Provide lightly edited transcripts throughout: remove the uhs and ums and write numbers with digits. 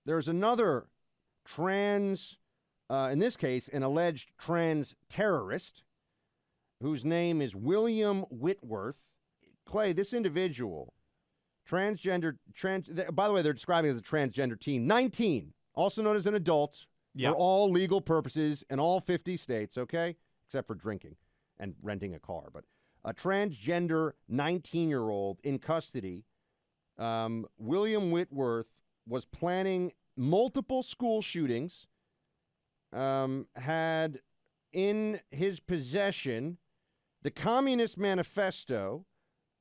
there's another trans, in this case, an alleged trans terrorist whose name is William Whitworth. Clay, this individual, by the way, they're describing it as a transgender teen, 19, also known as an adult for all legal purposes in all 50 states, okay? Except for drinking and renting a car. But a transgender 19-year-old in custody, William Whitworth, was planning multiple school shootings, had in his possession the Communist Manifesto,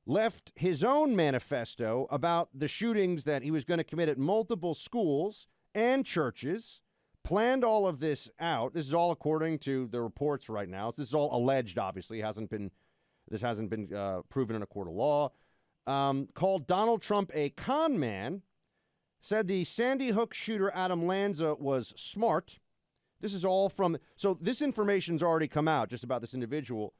left his own manifesto about the shootings that he was going to commit at multiple schools and churches, planned all of this out. This is all according to the reports right now. This is all alleged, obviously. This hasn't been proven in a court of law. Called Donald Trump a con man, said the Sandy Hook shooter Adam Lanza was smart. This is all from, so this information's already come out just about this individual.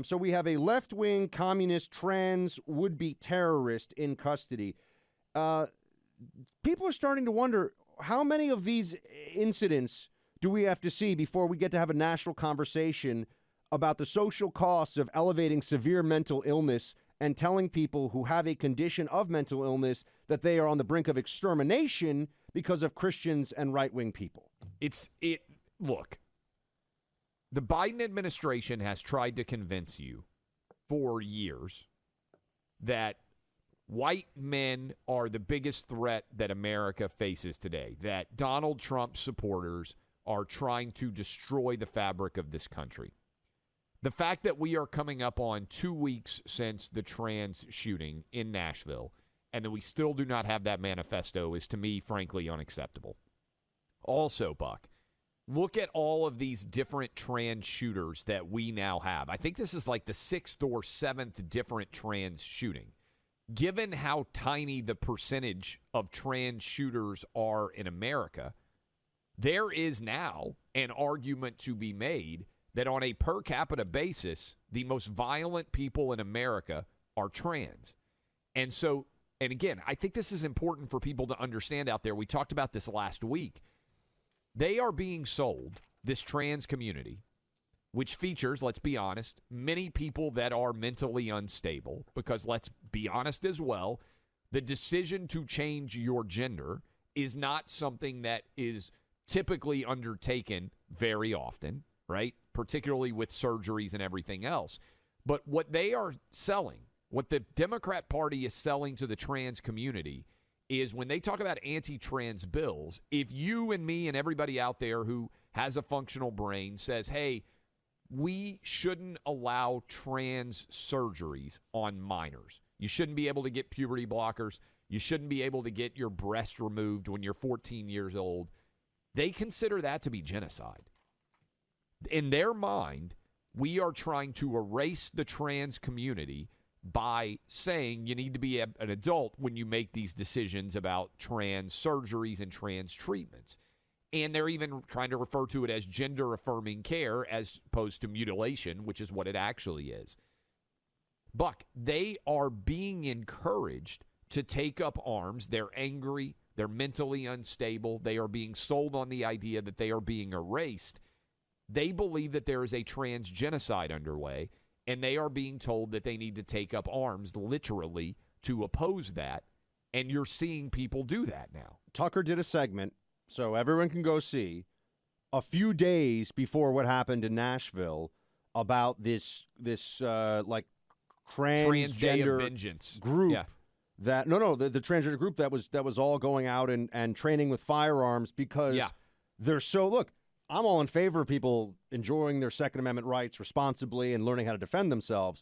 So we have a left-wing communist trans would-be terrorist in custody. People are starting to wonder, how many of these incidents do we have to see before we get to have a national conversation about the social costs of elevating severe mental illness and telling people who have a condition of mental illness that they are on the brink of extermination because of Christians and right-wing people? Look, the Biden administration has tried to convince you for years that white men are the biggest threat that America faces today, that Donald Trump supporters are trying to destroy the fabric of this country. The fact that we are coming up on 2 weeks since the trans shooting in Nashville and that we still do not have that manifesto is, to me, frankly, unacceptable. Also, Buck, look at all of these different trans shooters that we now have. I think this is like the 6th or 7th different trans shooting. Given how tiny the percentage of trans shooters are in America, there is now an argument to be made that on a per capita basis, the most violent people in America are trans. And so, and again, I think this is important for people to understand out there. We talked about this last week. They are being sold, this trans community, which features, let's be honest, many people that are mentally unstable, because let's be honest as well, the decision to change your gender is not something that is typically undertaken very often, right? Particularly with surgeries and everything else. But what they are selling, what the Democrat Party is selling to the trans community is when they talk about anti-trans bills, if you and me and everybody out there who has a functional brain says, hey, we shouldn't allow trans surgeries on minors. You shouldn't be able to get puberty blockers. You shouldn't be able to get your breast removed when you're 14 years old. They consider that to be genocide. In their mind, we are trying to erase the trans community by saying you need to be an adult when you make these decisions about trans surgeries and trans treatments. And they're even trying to refer to it as gender-affirming care as opposed to mutilation, which is what it actually is. Buck, they are being encouraged to take up arms. They're angry. They're mentally unstable. They are being sold on the idea that they are being erased. They believe that there is a trans genocide underway, and they are being told that they need to take up arms, literally, to oppose that. And you're seeing people do that now. Tucker did a segment, so everyone can go see, a few days before what happened in Nashville about this like Trans Day of transgender Vengeance group. Yeah. That the transgender group that was all going out and training with firearms because they're so, look, I'm all in favor of people enjoying their Second Amendment rights responsibly and learning how to defend themselves.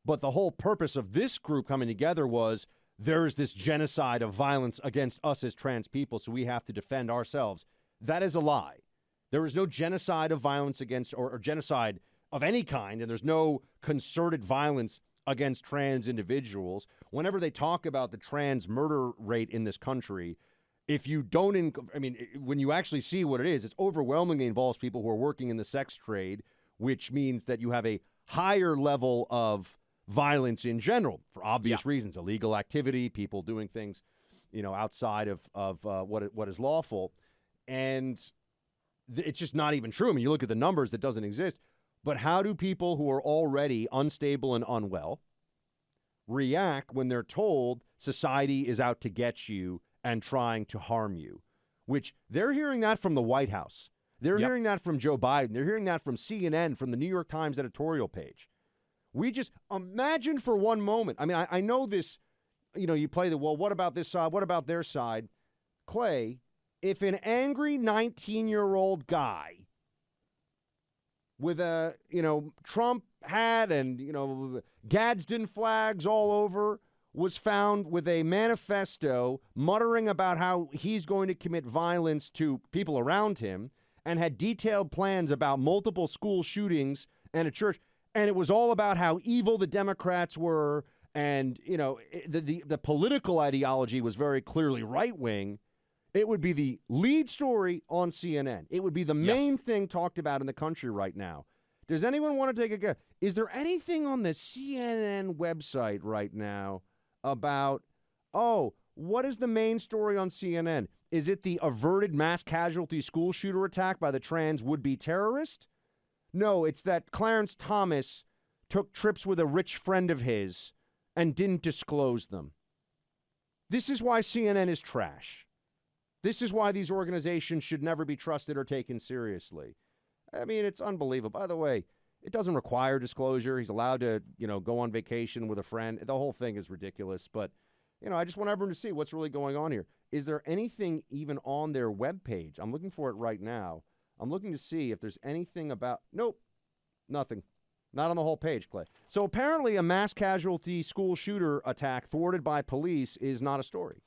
But the whole purpose of this group coming together was there is this genocide of violence against us as trans people, so we have to defend ourselves. That is a lie. There is no genocide of violence against or genocide of any kind, and there's no concerted violence against trans individuals. Whenever they talk about the trans murder rate in this country, if you don't, when you actually see what it is, it's overwhelmingly involves people who are working in the sex trade, which means that you have a higher level of violence in general for obvious reasons, illegal activity, people doing things outside of what is lawful. And it's just not even true. I mean, you look at the numbers, that doesn't exist. But how do people who are already unstable and unwell react when they're told society is out to get you and trying to harm you? Which they're hearing that from the White House. They're hearing that from Joe Biden. They're hearing that from CNN, from the New York Times editorial page. We just imagine for one moment. I mean, I know this, you play what about this side? What about their side? Clay, if an angry 19-year-old guy with a, Trump hat and, Gadsden flags all over was found with a manifesto muttering about how he's going to commit violence to people around him and had detailed plans about multiple school shootings and a church, and it was all about how evil the Democrats were, and, the political ideology was very clearly right-wing, it would be the lead story on CNN. It would be the main thing talked about in the country right now. Does anyone want to take a guess? Is there anything on the CNN website right now about, what is the main story on CNN? Is it the averted mass casualty school shooter attack by the trans would-be terrorist? No, it's that Clarence Thomas took trips with a rich friend of his and didn't disclose them. This is why CNN is trash. This is why these organizations should never be trusted or taken seriously. I mean, it's unbelievable. By the way, it doesn't require disclosure. He's allowed to, go on vacation with a friend. The whole thing is ridiculous. But, I just want everyone to see what's really going on here. Is there anything even on their webpage? I'm looking for it right now. I'm looking to see if there's anything about... Nope, nothing. Not on the whole page, Clay. So apparently a mass casualty school shooter attack thwarted by police is not a story.